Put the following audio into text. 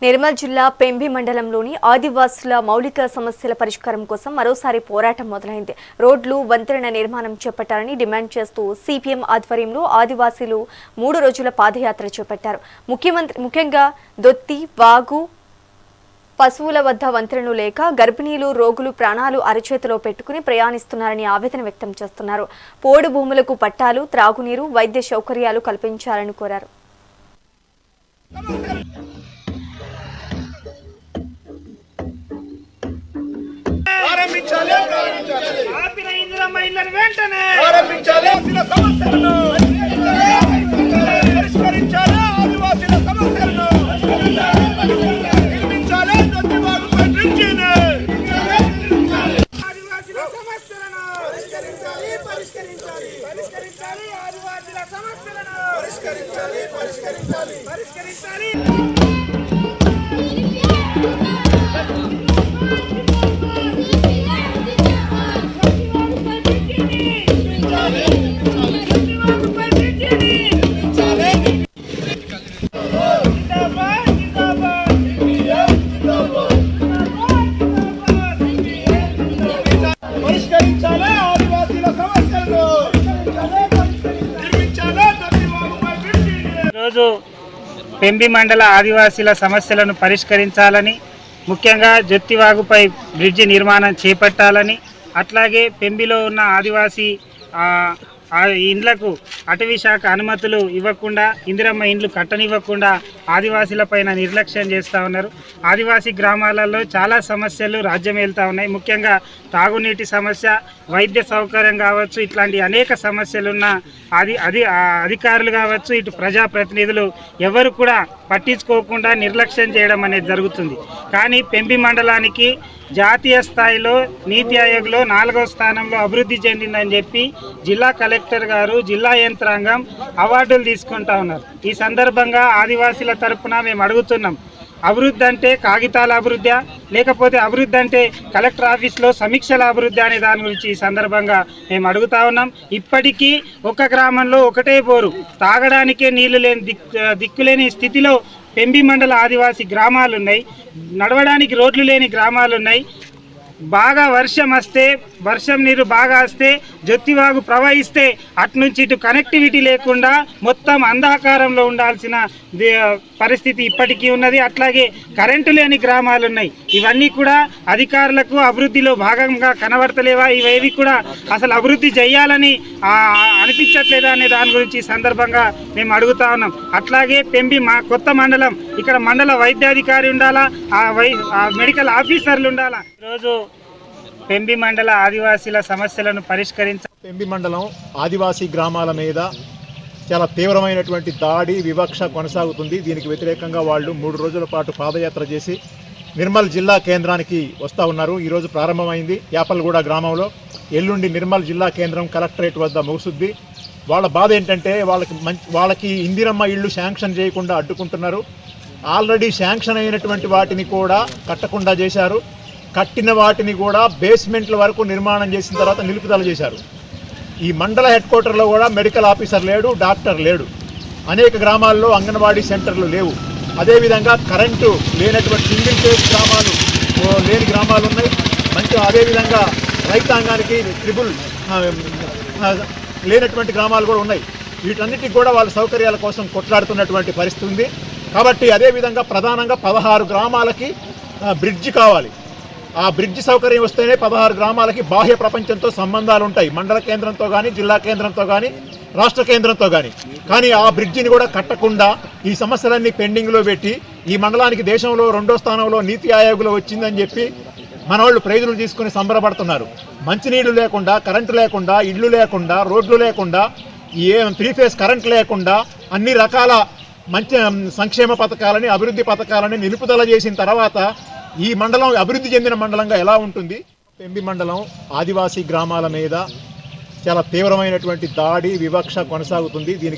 నిర్మల్ జిల్లా పెంబి మండలంలోని ఆదివాసుల మౌలిక సమస్యల పరిష్కారం కోసం మరోసారి పోరాటం మొదలైంది. రోడ్లు, వంతెన నిర్మాణం చేపట్టాలని డిమాండ్ చేస్తూ సిపిఎం ఆధ్వర్యంలో ఆదివాసీలు 3 రోజుల పాదయాత్ర చేపట్టారు. ముఖ్యంగా దొత్తి, వాగు, పశువుల వద్ద వంతెనలు లేక గర్భిణీలు, రోగులు ప్రాణాలు అరచేతిలో పెట్టుకుని ప్రయాణిస్తున్నారని ఆవేదన వ్యక్తం చేస్తున్నారు. పోడు భూములకు పట్టాలు, త్రాగునీరు, వైద్య సౌకర్యాలు కల్పించాలని కోరారు. ఈరోజు పెంబి మండల ఆదివాసీల సమస్యలను పరిష్కరించాలని, ముఖ్యంగా జొత్తివాగుపై బ్రిడ్జి నిర్మాణం చేపట్టాలని, అట్లాగే పెంబిలో ఉన్న ఆదివాసీ ఇండ్లకు అటవీ శాఖ అనుమతులు ఇవ్వకుండా, ఇందిరమ్మ ఇండ్లు కట్టనివ్వకుండా ఆదివాసీలపైన నిర్లక్ష్యం చేస్తూ ఉన్నారు. ఆదివాసీ గ్రామాలలో చాలా సమస్యలు రాజ్యం వెళ్తూ ఉన్నాయి. ముఖ్యంగా తాగునీటి సమస్య, వైద్య సౌకర్యం కావచ్చు, ఇట్లాంటి అనేక సమస్యలున్న అధికారులు కావచ్చు, ఇటు ప్రజాప్రతినిధులు ఎవరు కూడా పట్టించుకోకుండా నిర్లక్ష్యం చేయడం అనేది జరుగుతుంది. కానీ పెంబి మండలానికి జాతీయ స్థాయిలో నీతి ఆయోగ్లో 4వ స్థానంలో అభివృద్ధి చెందిందని చెప్పి జిల్లా కలెక్టర్ గారు, జిల్లా యంత్రాంగం అవార్డులు తీసుకుంటా ఉన్నారు. ఈ సందర్భంగా ఆదివాసీల తరఫున మేము అడుగుతున్నాం, అభివృద్ధి అంటే కాగితాల అభివృద్ధి, లేకపోతే అభివృద్ధి అంటే కలెక్టర్ ఆఫీస్లో సమీక్షల అభివృద్ధి అనే దాని గురించి ఈ సందర్భంగా మేము అడుగుతా ఉన్నాం. ఇప్పటికీ ఒక గ్రామంలో ఒకటే బోరు, తాగడానికే నీళ్లు లేని దిక్కులేని స్థితిలో పెంబి మండల ఆదివాసీ గ్రామాలు ఉన్నాయి. నడవడానికి రోడ్లు లేని గ్రామాలు ఉన్నాయి. బాగా వర్షం నీరు బాగా వస్తే, జొత్తివాగు ప్రవహిస్తే అటునుంచి ఇటు కనెక్టివిటీ లేకుండా మొత్తం అంధకారంలో ఉండాల్సిన పరిస్థితి ఇప్పటికీ ఉన్నది. అట్లాగే కరెంటు లేని గ్రామాలు ఉన్నాయి. ఇవన్నీ కూడా అధికారులకు అభివృద్ధిలో భాగంగా కనబడతలేవా? ఇవేవి కూడా అసలు అభివృద్ధి చేయాలని అనిపించట్లేదా అనే దాని గురించి ఈ సందర్భంగా మేము అడుగుతా ఉన్నాం. అట్లాగే పెంబి కొత్త మండలం, ఇక్కడ మండల వైద్యాధికారి ఉండాలా, మెడికల్ ఆఫీసర్లు ఉండాలా. ఈరోజు పెంబి మండల ఆదివాసీల సమస్యలను పెంబి మండలం ఆదివాసీ గ్రామాల మీద చాలా తీవ్రమైనటువంటి దాడి, వివక్ష కొనసాగుతుంది. దీనికి వ్యతిరేకంగా వాళ్ళు 3 రోజుల పాటు పాదయాత్ర చేసి నిర్మల్ జిల్లా కేంద్రానికి వస్తూ ఉన్నారు. ఈరోజు ప్రారంభమైంది యాపల్గూడ గ్రామంలో. ఎల్లుండి నిర్మల్ జిల్లా కేంద్రం కలెక్టరేట్ వద్ద ముగుసుద్ది. వాళ్ళ బాధ ఏంటంటే వాళ్ళకి ఇందిరమ్మ ఇళ్ళు శాంక్షన్ చేయకుండా అడ్డుకుంటున్నారు. ఆల్రెడీ శాంక్షన్ అయినటువంటి వాటిని కూడా కట్టకుండా చేశారు. కట్టిన వాటిని కూడా బేస్మెంట్ల వరకు నిర్మాణం చేసిన తర్వాత నిలుపుదల చేశారు. ఈ మండల హెడ్ క్వార్టర్లో కూడా మెడికల్ ఆఫీసర్ లేడు, డాక్టర్ లేడు. అనేక గ్రామాల్లో అంగన్వాడీ సెంటర్లు లేవు. అదేవిధంగా కరెంటు లేనటువంటి సింగిల్ ఫేజ్ గ్రామాలు లేని గ్రామాలు ఉన్నాయి. అదేవిధంగా రైతాంగానికి ట్రిబుల్ లేనటువంటి గ్రామాలు కూడా ఉన్నాయి. వీటన్నిటికి కూడా వాళ్ళ సౌకర్యాల కోసం కొట్లాడుతున్నటువంటి పరిస్థితి ఉంది. కాబట్టి అదేవిధంగా ప్రధానంగా 16 గ్రామాలకి బ్రిడ్జి కావాలి. ఆ బ్రిడ్జి సౌకర్యం వస్తేనే 16 గ్రామాలకి బాహ్య ప్రపంచంతో సంబంధాలు ఉంటాయి, మండల కేంద్రంతో కానీ, జిల్లా కేంద్రంతో కానీ, రాష్ట్ర కేంద్రంతో కానీ. కానీ ఆ బ్రిడ్జిని కూడా కట్టకుండా ఈ సమస్యలన్నీ పెండింగ్లో పెట్టి ఈ మండలానికి దేశంలో 2వ స్థానంలో నీతి ఆయోగ్లో వచ్చిందని చెప్పి మనవాళ్ళు ప్రైజులు తీసుకుని సంబరపడుతున్నారు. మంచినీళ్ళు లేకుండా, కరెంటు లేకుండా, ఇళ్ళు లేకుండా, రోడ్లు లేకుండా, 3 ఫేజ్ కరెంట్ లేకుండా అన్ని రకాల మంచి సంక్షేమ పథకాలని, అభివృద్ధి పథకాలని నిలుపుదల చేసిన తర్వాత ఈ మండలం అభివృద్ధి చెందిన మండలంగా ఎలా ఉంటుంది? పెంబి మండలం ఆదివాసీ గ్రామాల మీద చాలా తీవ్రమైనటువంటి దాడి, వివక్ష కొనసాగుతుంది. దీనికి